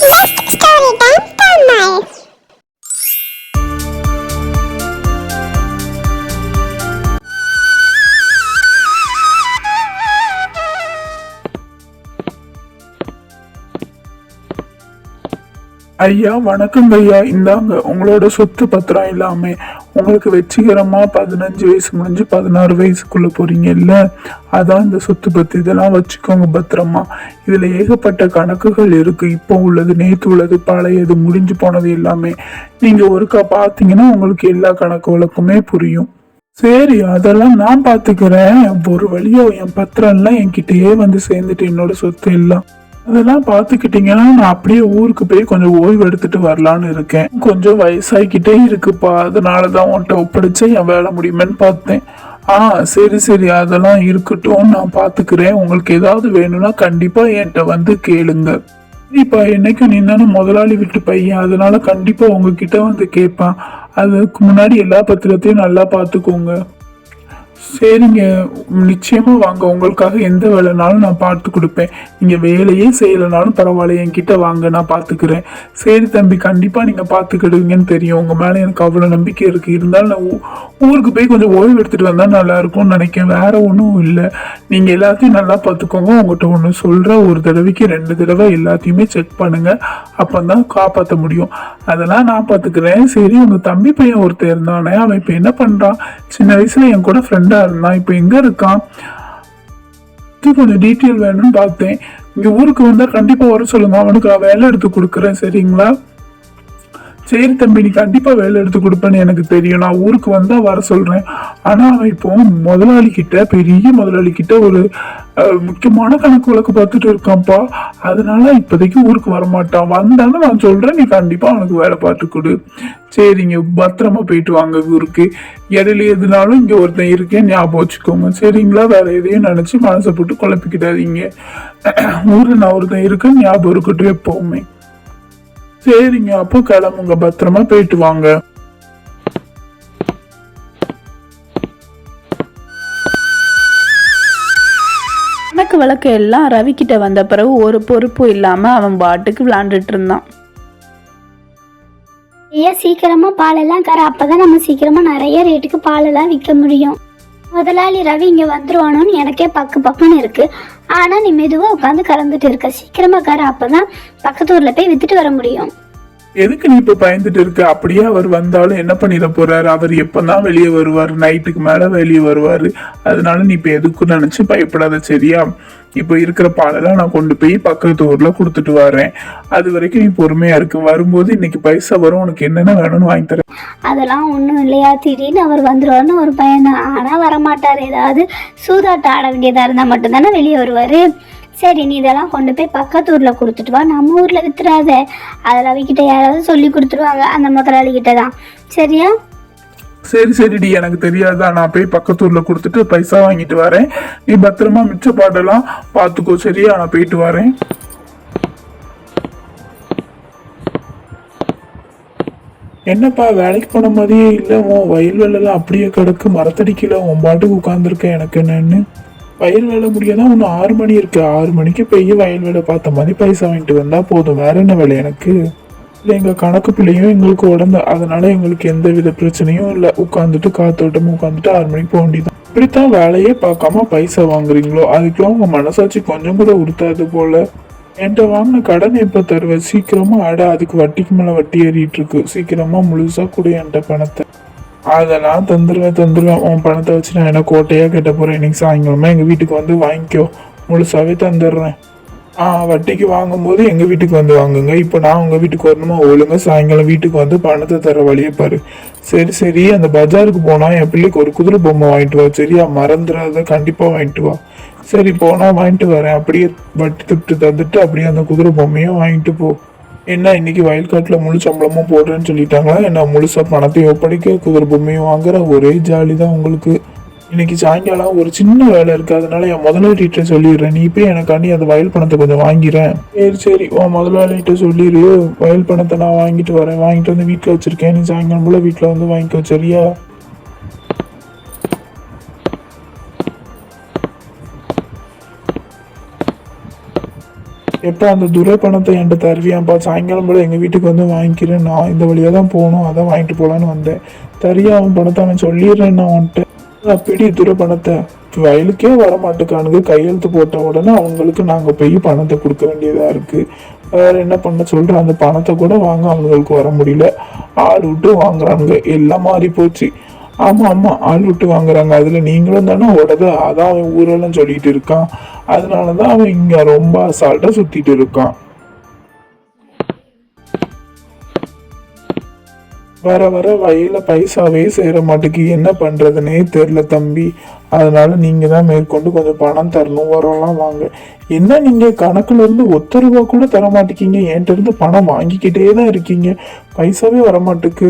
Next story time Tamil. ஐயா வணக்கங்க ஐயா. இந்தாங்க உங்களோட சொத்து பத்திரம் எல்லாமே. உங்களுக்கு வெற்றிகரமா 15 வயசு முடிஞ்சு 16 வயசுக்குள்ள போறீங்கல்ல, அதான் இந்த சொத்து பத்து. இதெல்லாம் வச்சுக்கோங்க பத்திரமா. இதுல ஏகப்பட்ட கணக்குகள் இருக்கு. இப்போ உள்ளது, நேத்து உள்ளது, பழையது, முடிஞ்சு போனது எல்லாமே. நீங்க ஒருக்கா பாத்தீங்கன்னா உங்களுக்கு எல்லா கணக்கு வழக்குமே புரியும். சரி, அதெல்லாம் நான் பாத்துக்கிறேன். ஒரு வழியா என் பத்திரம் எல்லாம் என்கிட்டயே வந்து சேர்ந்துட்டு என்னோட சொத்து எல்லாம். அதெல்லாம் பாத்துக்கிட்டீங்கன்னா நான் அப்படியே ஊருக்கு போய் கொஞ்சம் ஓய்வு எடுத்துட்டு வரலான்னு இருக்கேன். கொஞ்சம் வயசாகிக்கிட்டே இருக்குப்பா, அதனாலதான் உன்கிட்ட ஒப்படைச்ச என் வேலை முடியுமேன்னு பார்த்தேன். சரி சரி, அதெல்லாம் இருக்கட்டும், நான் பாத்துக்கிறேன். உங்களுக்கு ஏதாவது வேணும்னா கண்டிப்பா என்கிட்ட வந்து கேளுங்க. இப்ப என்னைக்கும் நீ தானே முதலாளி வீட்டு பையன், அதனால கண்டிப்பா உங்ககிட்ட வந்து கேட்பான். அதுக்கு முன்னாடி எல்லா பத்திரத்தையும் நல்லா பாத்துக்கோங்க. சரிங்க, நிச்சயமா வாங்க. உங்களுக்காக எந்த வேலைனாலும் நான் பார்த்து கொடுப்பேன். நீங்க வேலையே செய்யலைனாலும் பரவாயில்ல, என்கிட்ட வாங்க, நான் பாத்துக்கிறேன். சரி தம்பி, கண்டிப்பா நீங்க பாத்துக்கிடுவீங்கன்னு தெரியும். உங்க மேல எனக்கு அவ்வளவு நம்பிக்கை இருக்கு. இருந்தாலும் நான் ஊருக்கு போய் கொஞ்சம் ஓய்வு எடுத்துட்டு வந்தா நல்லா இருக்கும்னு நினைக்கிறேன். வேற ஒன்றும் இல்லை. நீங்க எல்லாத்தையும் நல்லா பார்த்துக்கோங்க. உங்கள்கிட்ட ஒன்று சொல்ற, ஒரு தடவைக்கு 2 தடவை எல்லாத்தையுமே செக் பண்ணுங்க. அப்பதான் காப்பாற்ற முடியும். அதெல்லாம் நான் பாத்துக்கிறேன். சரி, உங்க தம்பி பையன் ஒருத்தர் இருந்தானே, அவன் இப்ப என்ன பண்றான்? சின்ன வயசுல என் கூட ஃப்ரெண்டா இருந்தான், இப்ப எங்க இருக்கான்? கொஞ்சம் டீட்டெயில் வேணும்னு பார்த்தேன். இங்க ஊருக்கு வந்தா கண்டிப்பா வர சொல்லுங்க, அவனுக்கு நான் வேலை எடுத்து கொடுக்குறேன். சரிங்களா? சரி தம்பி, நீ கண்டிப்பா வேலை எடுத்து கொடுப்பேன்னு எனக்கு தெரியும். நான் ஊருக்கு வந்தா வர சொல்றேன். ஆனா அவன் இப்போ முதலாளி கிட்ட, பெரிய முதலாளி கிட்ட ஒரு முக்கியமான கணக்கு வழக்கு பார்த்துட்டு இருக்கான்ப்பா. அதனால இப்போதைக்கு ஊருக்கு வரமாட்டான். வந்தாலும் நான் சொல்றேன், நீ கண்டிப்பா அவனுக்கு வேலை பார்த்து கொடு. சரிங்க, பத்திரமா போயிட்டு வாங்க ஊருக்கு. இடையில எதுனாலும் இங்க ஒருத்தன் இருக்கேன் ஞாபகம் வச்சுக்கோங்க. சரிங்களா? வேற எதையும் நினைச்சு மனசை போட்டு குழப்பிக்கிட்டாதீங்க. ஊர்ல நான் ஒருத்தன் இருக்கேன் ஞாபகம் இருக்கட்டும் எப்பவுமே. சரிங்க, அப்போ கிளம்புங்க, பத்திரமா போயிட்டு வாங்க. கணக்கு வழக்கு எல்லாம் ரவி கிட்ட வந்த பிறகு ஒரு பொறுப்பு இல்லாம அவன் பாட்டுக்கு விளையாண்டுட்டு இருந்தான். ஐயா, சீக்கிரமா பாலெல்லாம் கரை, அப்பதான் நம்ம சீக்கிரமா நிறைய ரேட்டுக்கு பாலெல்லாம் விற்க முடியும். முதலாளி ரவி இங்க வந்துருவானோன்னு எனக்கே பக்குன்னு இருக்கு. ஆனா நீ மெதுவா உட்காந்து கறந்துட்டு இருக்க. சீக்கிரமா கரை, அப்பதான் பக்கத்து ஊர்ல போய் வித்துட்டு வர முடியும். எதுக்கு நீ இப்ப பயந்துட்டு இருக்க? அப்படியே அவர் வந்தாலும் என்ன பண்ணிட போறாரு? அவர் எப்பதான் வெளியே வருவாரு? நைட்டுக்கு மேல வெளியே வருவாரு. அதனால நீ இப்ப எதுக்கும் நினைச்சு பயப்படாத. சரியா? இப்ப இருக்கிற பாலெல்லாம் நான் கொண்டு போய் பக்கத்து ஊர்ல கொடுத்துட்டு வரேன். அது வரைக்கும் நீ பொறுமையா இருக்கு. வரும்போது இன்னைக்கு பைசா வரும், உனக்கு என்னென்ன வேணும்னு வாங்கி தரேன். அதெல்லாம் ஒண்ணும் இல்லையா, திடீர்னு அவர் வந்துருவாருன்னு ஒரு பையன் தான். ஆனா வரமாட்டாரு. ஏதாவது சூதாட்டம் ஆட வேண்டியதா இருந்தா மட்டும்தானே வெளியே வருவாரு. சரி, நீ இதெல்லாம் கொண்டு போய் பக்கத்து ஊர்ல கொடுத்துட்டு வா. நம்ம ஊர்ல வித்துறாத. அதில் அவகிட்ட யாராவது சொல்லி கொடுத்துருவாங்க, அந்த முதலாளி கிட்ட தான். சரியா? சரி சரிடி, எனக்கு தெரியாதா? நான் போய் பக்கத்தூர்ல கொடுத்துட்டு பைசா வாங்கிட்டு வரேன். நீ பத்திரமா மிச்ச பாட்டெல்லாம் பாத்துக்கோ. சரியா? நான் போயிட்டு வரேன். என்னப்பா, வேலைக்கு போன மாதிரியே இல்லை. உன் வயல் வேலைலாம் அப்படியே கிடக்கு, மரத்தடிக்கல. உன் பாட்டுக்கு உட்காந்துருக்கேன். எனக்கு என்னன்னு வயல் வேலை முடியாதான். ஒன்று 6 மணி இருக்கு. 6 மணிக்கு போய் வயல் வேலை பார்த்த மாதிரி பைசா வாங்கிட்டு வந்தா போதும். வேற என்ன வேலை எனக்கு? இல்லை, எங்க கணக்கு பிள்ளையும் எங்களுக்கு உடம்பு, அதனால எங்களுக்கு எந்த வித பிரச்சனையும் இல்லை. உட்காந்துட்டு காத்தோட்டமும் உட்காந்துட்டு 6 மணிக்கு போக வேண்டியதான். இப்படித்தான் வேலையே பார்க்காம பைசா வாங்குறீங்களோ? அதுக்கெல்லாம் உங்க மனசாட்சி கொஞ்சம் கூட உறுத்தாது போல. என்கிட்ட வாங்கின கடன் எப்ப தருவேன்? சீக்கிரமா அட, அதுக்கு வட்டிக்கு மேல வட்டி ஏறிட்டு இருக்கு. சீக்கிரமா முழுசா கூட என்கிட்ட பணத்தை. அதெல்லாம் தந்துருவேன். உன் பணத்தை வச்சு நான் என்ன கோட்டையா கட்ட போறேன்? இன்னைக்கு சாயங்காலமா எங்க வீட்டுக்கு வந்து வாங்கிக்கோ. முழுசாவே தந்துடுறேன். வட்டிக்கு வாங்கும்போது எங்க வீட்டுக்கு வந்து வாங்குங்க. இப்போ நான் உங்க வீட்டுக்கு வரணுமா? ஒழுங்க சாயங்காலம் வீட்டுக்கு வந்து பணத்தை தர வழியை பாரு. சரி சரி, அந்த பஜாருக்கு போனா என் பிள்ளைக்கு ஒரு குதிரை பொம்மை வாங்கிட்டு வா. சரியா? மறந்துடாத, கண்டிப்பா வாங்கிட்டு வா. சரி, போனா வாங்கிட்டு வரேன். அப்படியே வட்டி திட்டு தந்துட்டு அப்படியே அந்த குதிரை பொம்மையும் வாங்கிட்டு போ. என்ன, இன்னைக்கு வயல்காட்டில் முழு சம்பளமும் போடுறேன்னு சொல்லிட்டாங்களா? என்ன, முழுசா பணத்தையும் ஒப்படைக்க குதிரை பொம்மையும் வாங்குற ஒரே ஜாலி தான் உங்களுக்கு. இன்னைக்கு சாயங்காலம் ஒரு சின்ன வேலை இருக்கு, அதனால என் முதலாளிகிட்ட சொல்லிடுறேன். நீ போய் எனக்காண்டி அந்த வயல் பணத்தை கொஞ்சம் வாங்கிறேன். சரி, உன் முதலாளிகிட்ட சொல்லிடு, வயல் பணத்தை நான் வாங்கிட்டு வரேன். வாங்கிட்டு வந்து வீட்டில் வச்சிருக்கேன். நீ சாயங்காலம் போல வீட்டில் வந்து வாங்கிக்கோ. சரியா? எப்போ அந்த துரை பணத்தை என்கிட்ட தருவியாப்பா? சாயங்காலம் போல எங்கள் வீட்டுக்கு வந்து வாங்கிக்கிறேன். நான் இந்த வழியாக தான் போகணும், அதான் வாங்கிட்டு போகலான்னு வந்தேன். தரியா அவன் பணத்தை? அவன் சொல்லிடுறேன் நான் வந்துட்டு. பிடி துரை பணத்தை. வயலுக்கே வர மாட்டேக்கானுங்க. கையெழுத்து போட்ட உடனே அவங்களுக்கு நாங்கள் போய் பணத்தை கொடுக்க வேண்டியதாக இருக்குது. வேறு என்ன பண்ண சொல்கிறேன்? அந்த பணத்தை கூட வாங்க அவங்களுக்கு வர முடியல. ஆள் விட்டு வாங்குறாங்க. எல்லாம் மாறி போச்சு. ஆமாம், ஆள் விட்டு வாங்குறாங்க. அதில் நீங்களும் தானே உடத. அதான் அவன் ஊரெல்லாம் சொல்லிட்டு இருக்கான். அதனால தான் அவன் இங்கே ரொம்ப அசால்ட்டாக சுற்றிட்டு இருக்கான். வர வர வயல பைசாவே சேர மாட்டேக்கு. என்ன பண்ணுறதுனே தெரில தம்பி. அதனால நீங்கள் தான் மேற்கொண்டு கொஞ்சம் பணம் தரணும். வரலாம் வாங்க. என்ன நீங்கள் கணக்குல இருந்து ₹1 கூட தர மாட்டேங்கிங்க. என்கிட்ட இருந்து பணம் வாங்கிக்கிட்டே தான் இருக்கீங்க. பைசாவே வரமாட்டுக்கு.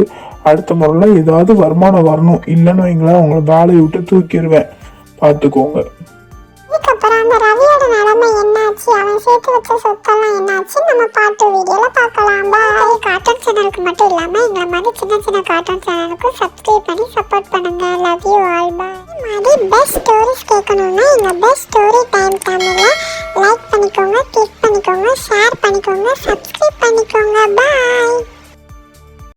அடுத்த முறைலாம் ஏதாவது வருமானம் வரணும். இல்லைன்னு வைங்களேன், உங்களை வேலையை விட்டு தூக்கிடுவேன். பார்த்துக்கோங்க. இதுக்கப்புறம் அந்த ரவியோட நிலைமை என்னாச்சு, அவன் சேர்த்து வச்ச சொத்தெல்லாம் என்னாச்சு, நம்ம பாட்டு வீடியோல பார்க்கலாம். பாய். கார்ட்டூன் சேனலுக்கு மட்டும் இல்லாம எங்களை மாதிரி சின்ன சின்ன கார்ட்டூன் சேனலுக்கும் சப்ஸ்கிரைப் பண்ணி சப்போர்ட் பண்ணுங்க. Love you all. பாய். இந்த மாதிரி பெஸ்ட் ஸ்டோரிஸ் கேட்கணும்னா எங்க பெஸ்ட் ஸ்டோரி டைம் சேனலை லைக் பண்ணிக்கோங்க, கிளிக் பண்ணிக்கோங்க, ஷேர் பண்ணிக்கோங்க, சப்ஸ்கிரைப் பண்ணிக்கோங்க.